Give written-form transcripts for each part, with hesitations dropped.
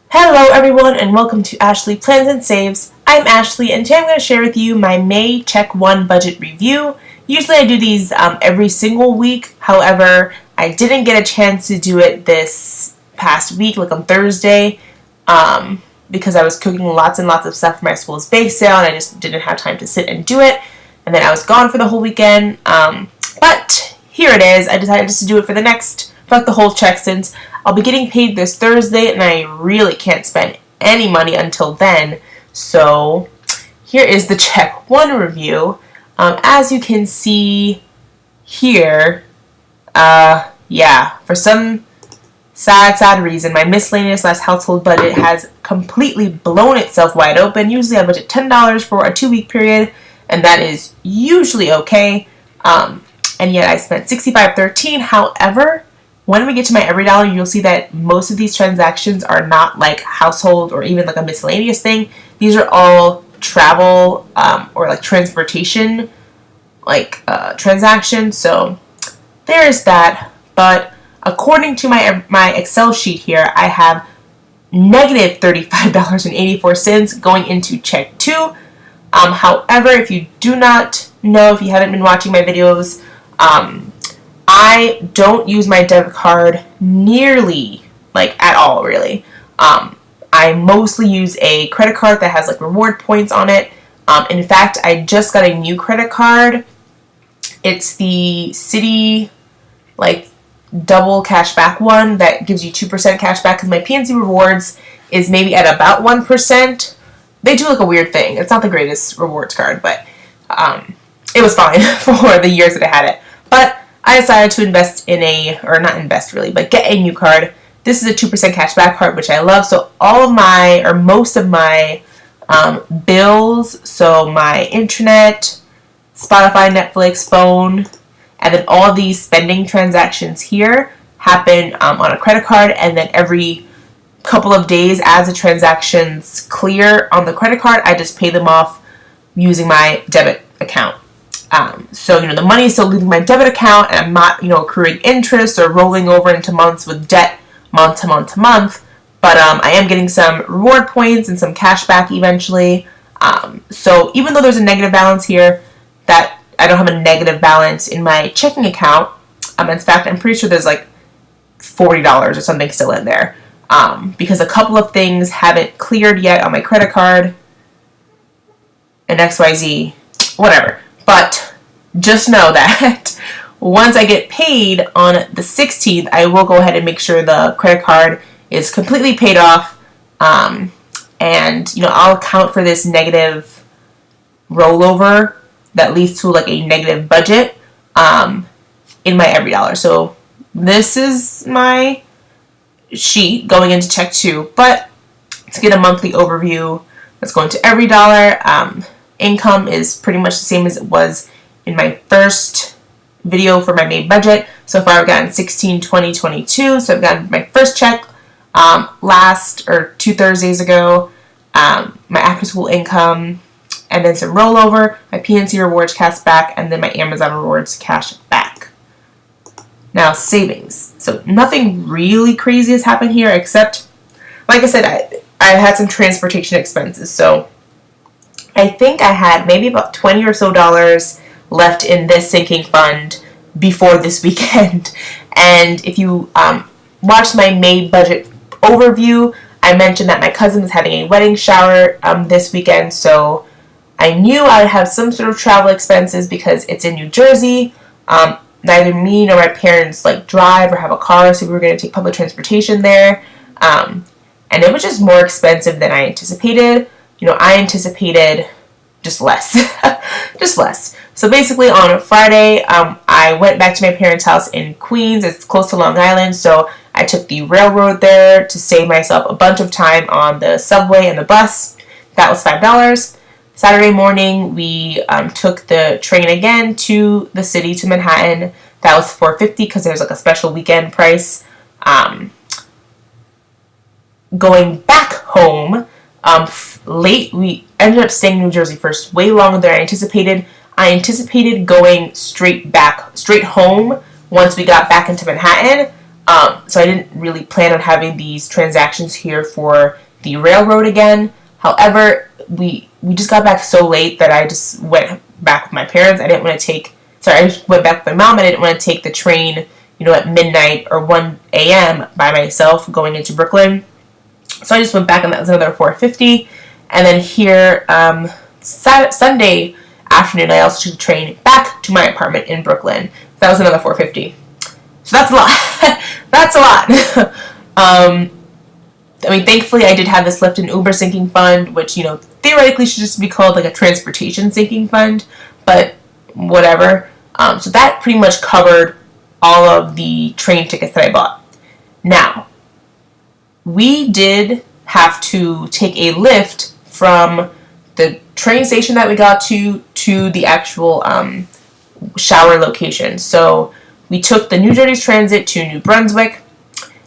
Hello everyone and welcome to Ashley Plans and Saves. I'm Ashley and today I'm going to share with you my May Check 1 budget review. Usually I do these every single week, however I didn't get a chance to do it this past week, like on Thursday, because I was cooking lots and lots of stuff for my school's bake sale and I just didn't have time to sit and do it, and then I was gone for the whole weekend, but here it is. I decided just to do it for the whole check since I'll be getting paid this Thursday and I really can't spend any money until then. So here is the Check 1 review. As you can see here, for some sad reason, my miscellaneous household budget has completely blown itself wide open. Usually I budget $10 for a 2-week period, and that is usually okay. And yet I spent $65.13. However, when we get to my every dollar, you'll see that most of these transactions are not like household or even like a miscellaneous thing. These are all travel or like transportation transactions. So there's that. But according to my Excel sheet here, I have negative $35.84 going into check 2. However, if you do not know, if you haven't been watching my videos, I don't use my debit card nearly, at all, really. I mostly use a credit card that has, reward points on it. In fact, I just got a new credit card. It's the Citi, double cashback one that gives you 2% cashback, because my PNC Rewards is maybe at about 1%. They do, a weird thing. It's not the greatest rewards card, but it was fine for the years that I had it. But I decided to invest in get a new card. This is a 2% cashback card, which I love. So most of my bills, so my internet, Spotify, Netflix, phone, and then all these spending transactions here happen on a credit card, and then every couple of days as the transactions clear on the credit card, I just pay them off using my debit account. So the money is still leaving my debit account, and I'm not, accruing interest or rolling over into months with debt month to month, but I am getting some reward points and some cash back eventually. So even though there's a negative balance here, that I don't have a negative balance in my checking account. In fact, I'm pretty sure there's $40 or something still in there, because a couple of things haven't cleared yet on my credit card and XYZ, whatever. But just know that once I get paid on the 16th, I will go ahead and make sure the credit card is completely paid off. And, I'll account for this negative rollover that leads to a negative budget in my every dollar. So this is my sheet going into check 2. But to get a monthly overview, let's go into every dollar. Income is pretty much the same as it was in my first video for my May budget. So far I've gotten 16, 20, 22. So I've gotten my first check 2 Thursdays ago, my after school income, and then some rollover, my PNC Rewards cash back, and then my Amazon Rewards cash back. Now savings. So nothing really crazy has happened here, except, like I said, I had some transportation expenses. So I think I had maybe about $20 or so left in this sinking fund before this weekend. And if you watched my May budget overview, I mentioned that my cousin was having a wedding shower this weekend, so I knew I would have some sort of travel expenses because it's in New Jersey. Neither me nor my parents drive or have a car, so we were going to take public transportation there. And it was just more expensive than I anticipated. I anticipated just less. Just less. So basically on a Friday, I went back to my parents' house in Queens. It's close to Long Island, so I took the railroad there to save myself a bunch of time on the subway and the bus. That was $5. Saturday morning, we took the train again to the city, to Manhattan. That was $4.50 because there's a special weekend price. Going back home, late, we ended up staying in New Jersey for way longer than I anticipated. I anticipated going straight home once we got back into Manhattan. So I didn't really plan on having these transactions here for the railroad again. However, we just got back so late that I just went back with my parents. I just went back with my mom. I didn't want to take the train, at midnight or 1 a.m. by myself going into Brooklyn. So I just went back, and that was another $4.50. And then here, Sunday afternoon, I also took the train back to my apartment in Brooklyn. That was another $4.50. So that's a lot. That's a lot. Thankfully, I did have this Lyft and Uber sinking fund, which, theoretically should just be called like a transportation sinking fund, but whatever. So that pretty much covered all of the train tickets that I bought. Now, we did have to take a Lyft from the train station that we got to the actual shower location. So we took the New Jersey Transit to New Brunswick,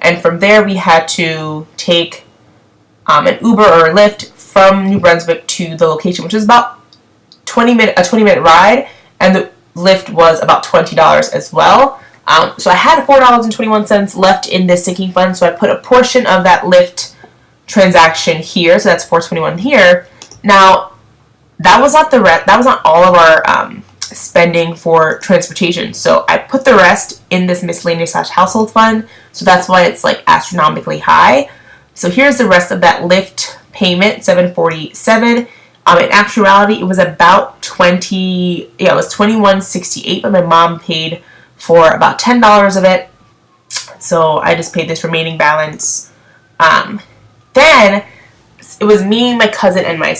and from there we had to take an Uber or a Lyft from New Brunswick to the location, which was about a 20-minute ride, and the Lyft was about $20 as well. So I had $4.21 left in this sinking fund, so I put a portion of that Lyft transaction here, so that's $4.21 here. Now, that was not that was not all of our spending for transportation, so I put the rest in this miscellaneous / household fund, so that's why it's like astronomically high. So here's the rest of that Lyft payment, $7.47. In actuality, it was about $21.68, but my mom paid for about $10 of it, so I just paid this remaining balance. Then it was me, my cousin, and my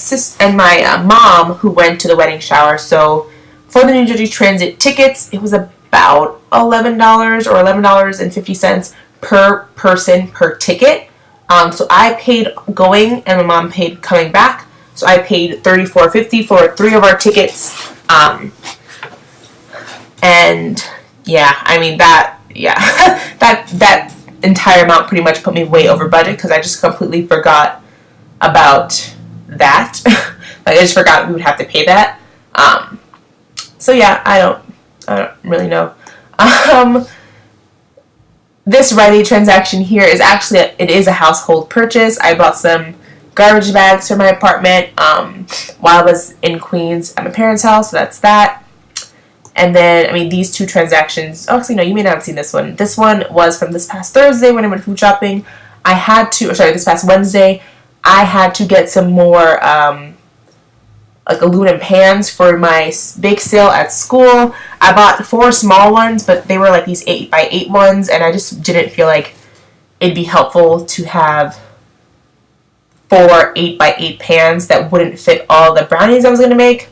mom who went to the wedding shower. So for the New Jersey Transit tickets, it was about $11 or $11.50 per person per ticket. So I paid going, and my mom paid coming back. So I paid $34.50 for 3 of our tickets. And yeah, that entire amount pretty much put me way over budget because I just completely forgot about that. I just forgot we would have to pay that. So yeah, I don't really know. This Rite Aid transaction here is actually it is a household purchase. I bought some garbage bags for my apartment while I was in Queens at my parents' house. So that's that. And then, these 2 transactions, actually, no, you may not have seen this one. This one was from this past Thursday when I went food shopping. This past Wednesday, I had to get some more, aluminum pans for my bake sale at school. I bought 4 small ones, but they were like these 8x8 ones, and I just didn't feel like it'd be helpful to have 4 8x8 pans that wouldn't fit all the brownies I was going to make.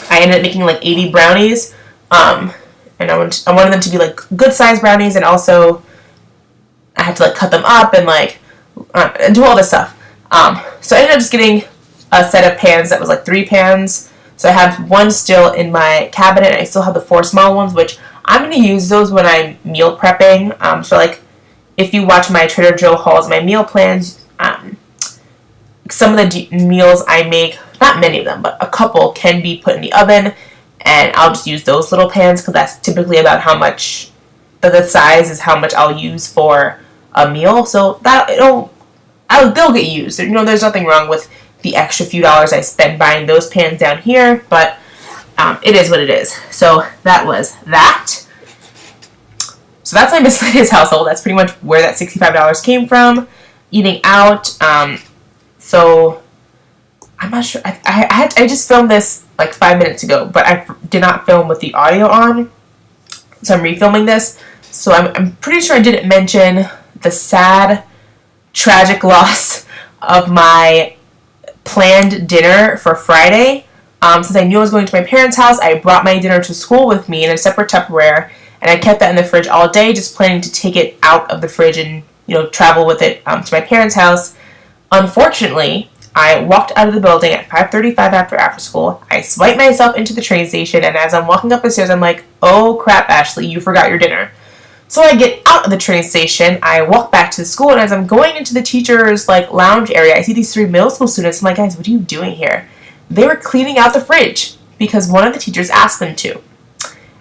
I ended up making like 80 brownies, and I wanted them to be like good sized brownies, and also I had to like cut them up and and do all this stuff. So I ended up just getting a set of pans that was like 3 pans. So I have 1 still in my cabinet, and I still have the 4 small ones, which I'm going to use those when I'm meal prepping. So like if you watch my Trader Joe hauls, my meal plans, some of the meals I make, not many of them, but a couple can be put in the oven, and I'll just use those little pans because that's typically about how much, the size is how much I'll use for a meal. So they'll get used. There's nothing wrong with the extra few dollars I spend buying those pans down here, but it is what it is. So that was that. So that's my miscellaneous household. That's pretty much where that $65 came from. Eating out. So I'm not sure. I just filmed this like 5 minutes ago, but I did not film with the audio on. So I'm refilming this. So I'm pretty sure I didn't mention the sad, tragic loss of my planned dinner for Friday. Since I knew I was going to my parents' house, I brought my dinner to school with me in a separate Tupperware, and I kept that in the fridge all day, just planning to take it out of the fridge and travel with it to my parents' house. Unfortunately, I walked out of the building at 5:35 after school. I swiped myself into the train station, and as I'm walking up the stairs, I'm like, oh crap, Ashley, you forgot your dinner. So I get out of the train station, I walk back to the school, and as I'm going into the teacher's lounge area, I see these 3 middle school students. I'm like, guys, what are you doing here? They were cleaning out the fridge because one of the teachers asked them to.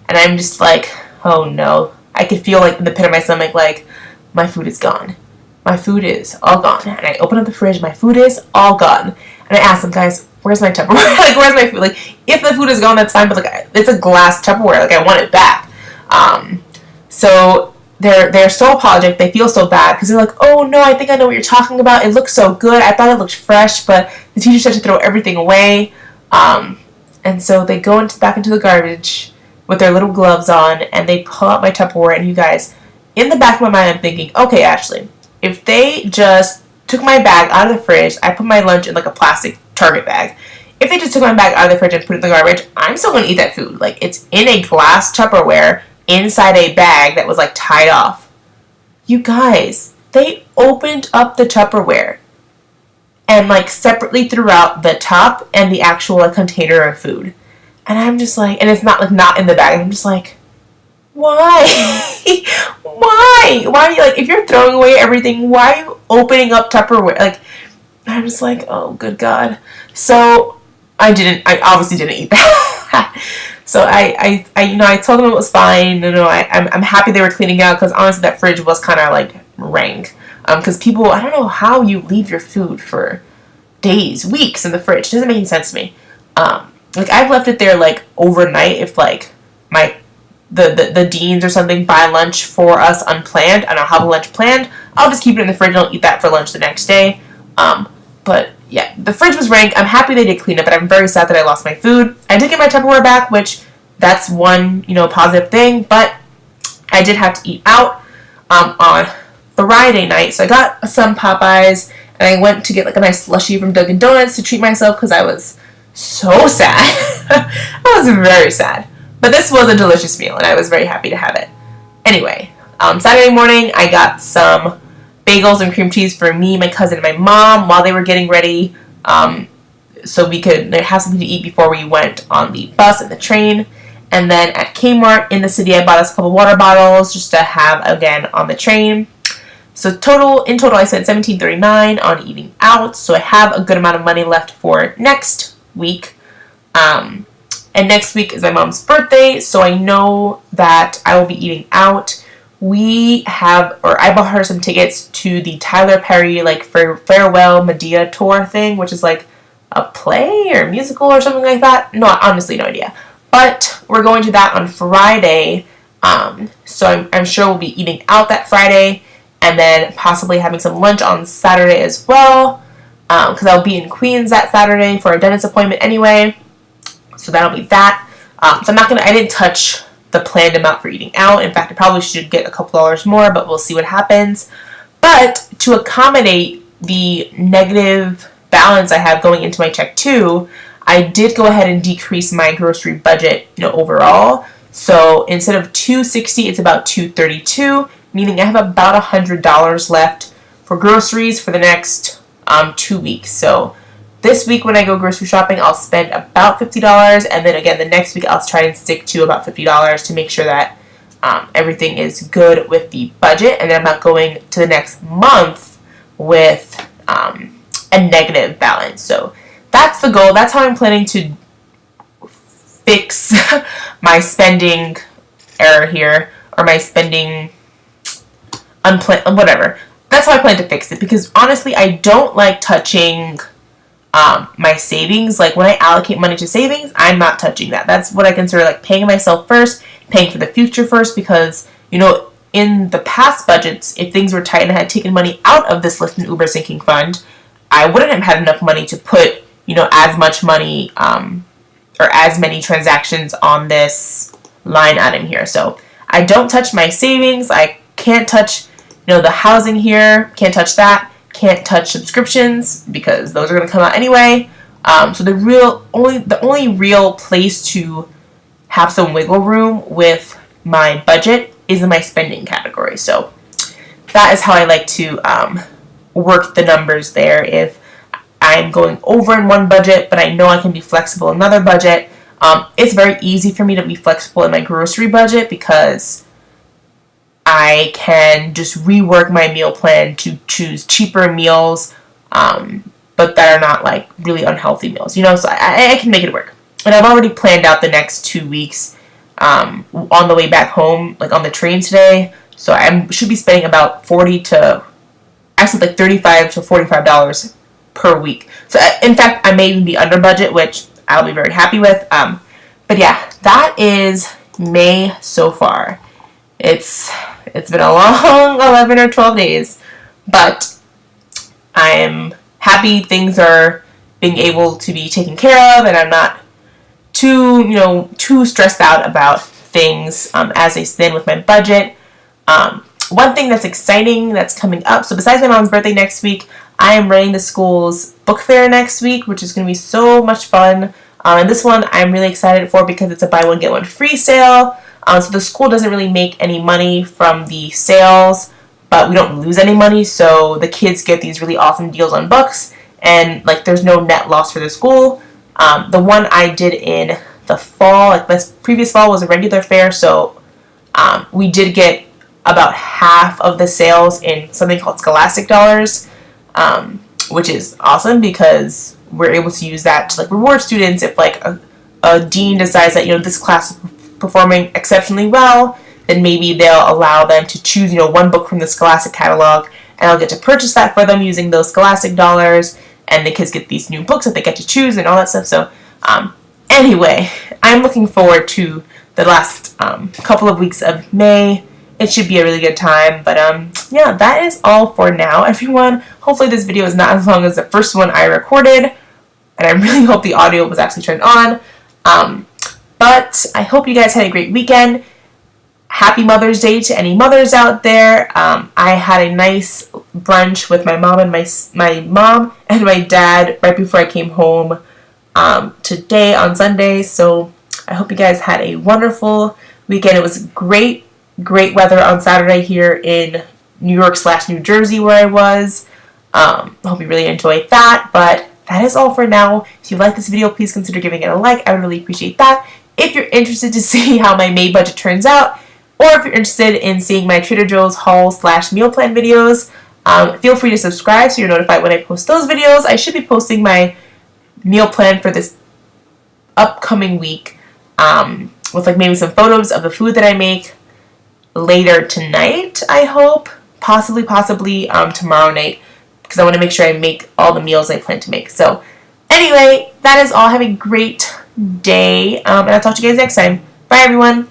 And I'm just like, oh no. I could feel like in the pit of my stomach, like, my food is gone. My food is all gone. And I open up the fridge, my food is all gone. And I ask them, guys, where's my Tupperware? Like, where's my food? Like, if the food is gone, that's fine, but like, it's a glass Tupperware. Like, I want it back. So they're so apologetic. They feel so bad because they're like, oh no, I think I know what you're talking about. It looks so good. I thought it looked fresh, but the teacher said to throw everything away. And so they go back into the garbage with their little gloves on, and they pull out my Tupperware. And you guys, in the back of my mind, I'm thinking, okay, Ashley, if they just took my bag out of the fridge, I put my lunch in like a plastic Target bag. If they just took my bag out of the fridge and put it in the garbage, I'm still going to eat that food. Like, it's in a glass Tupperware inside a bag that was like tied off. You guys, they opened up the Tupperware and like separately threw out the top and the actual like container of food. And I'm just like, and it's not like not in the bag. I'm just like, why? Why? Why are you like, if you're throwing away everything, why are you opening up Tupperware? Like, I'm just like, oh, good God. So I obviously didn't eat that. So I told them it was fine. I'm happy they were cleaning out, because honestly that fridge was kind of like rank. Because people, I don't know how you leave your food for days, weeks in the fridge. It doesn't make any sense to me. Like, I've left it there like overnight if like the deans or something buy lunch for us unplanned and I'll have a lunch planned. I'll just keep it in the fridge and I'll eat that for lunch the next day. But yeah, the fridge was rank. I'm happy they did clean it, but I'm very sad that I lost my food. I did get my Tupperware back, which that's one, positive thing, but I did have to eat out on Friday night. So I got some Popeyes and I went to get like a nice slushie from Dunkin' Donuts to treat myself because I was so sad. I was very sad. But this was a delicious meal and I was very happy to have it. Anyway, Saturday morning I got some bagels and cream cheese for me, my cousin, and my mom while they were getting ready, so we could have something to eat before we went on the bus and the train. And then at Kmart in the city, I bought us a couple water bottles just to have again on the train. So in total, I spent $17.39 on eating out. So I have a good amount of money left for next week. And next week is my mom's birthday, so I know that I will be eating out. I bought her some tickets to the Tyler Perry like farewell Medea tour thing, which is like a play or musical or something like that. No, honestly, no idea. But we're going to that on Friday, so I'm sure we'll be eating out that Friday, and then possibly having some lunch on Saturday as well, because I'll be in Queens that Saturday for a dentist appointment anyway. So that'll be that. So I didn't touch the planned amount for eating out. In fact, I probably should get a couple dollars more, but we'll see what happens. But to accommodate the negative balance I have going into my check too, I did go ahead and decrease my grocery budget, overall. So instead of $260, it's about $232, meaning I have about $100 left for groceries for the next 2 weeks. So this week when I go grocery shopping, I'll spend about $50, and then again the next week I'll try and stick to about $50 to make sure that everything is good with the budget, and then I'm not going to the next month with a negative balance. So that's the goal. That's how I'm planning to fix my spending error here, or my spending whatever. That's how I plan to fix it, because honestly I don't like touching my savings. Like, when I allocate money to savings, I'm not touching that. That's what I consider like paying myself first, paying for the future first, because in the past budgets, if things were tight and I had taken money out of this Lyft and Uber sinking fund, I wouldn't have had enough money to put as much money or as many transactions on this line item here. So I don't touch my savings. I can't touch the housing here, can't touch that. Can't touch subscriptions because those are going to come out anyway. So the only real place to have some wiggle room with my budget is in my spending category. So that is how I like to work the numbers there. If I'm going over in one budget, but I know I can be flexible in another budget, it's very easy for me to be flexible in my grocery budget because I can just rework my meal plan to choose cheaper meals, but that are not like really unhealthy meals, so I can make it work. And I've already planned out the next 2 weeks on the way back home, like on the train today. So I should be spending about like $35 to $45 per week. So in fact, I may even be under budget, which I'll be very happy with. But yeah, that is May so far. It's been a long 11 or 12 days, but I am happy things are being able to be taken care of, and I'm not too stressed out about things as they stand with my budget. One thing that's exciting that's coming up, so besides my mom's birthday next week, I am running the school's book fair next week, which is going to be so much fun. And this one I'm really excited for because it's a buy one get one free sale. So the school doesn't really make any money from the sales, but we don't lose any money, so the kids get these really awesome deals on books, and like there's no net loss for the school. The one I did in the fall, like this previous fall, was a regular fair, so we did get about half of the sales in something called Scholastic Dollars, which is awesome because we're able to use that to like reward students if like a dean decides that this class is performing exceptionally well, then maybe they'll allow them to choose one book from the Scholastic catalog, and I'll get to purchase that for them using those Scholastic Dollars, and the kids get these new books that they get to choose and all that stuff. So anyway, I'm looking forward to the last couple of weeks of May. It should be a really good time. But yeah, that is all for now, everyone. Hopefully this video is not as long as the first one I recorded, and I really hope the audio was actually turned on. But I hope you guys had a great weekend. Happy Mother's Day to any mothers out there. I had a nice brunch with my mom and my mom and my dad right before I came home today on Sunday. So I hope you guys had a wonderful weekend. It was great weather on Saturday here in New York / New Jersey where I was. I hope you really enjoyed that. But that is all for now. If you like this video, please consider giving it a like. I would really appreciate that. If you're interested to see how my May budget turns out, or if you're interested in seeing my Trader Joe's haul / meal plan videos, feel free to subscribe so you're notified when I post those videos. I should be posting my meal plan for this upcoming week with like maybe some photos of the food that I make later tonight, I hope. Possibly tomorrow night, because I want to make sure I make all the meals I plan to make. So anyway, that is all. Have a great day, and I'll talk to you guys next time. Bye, everyone.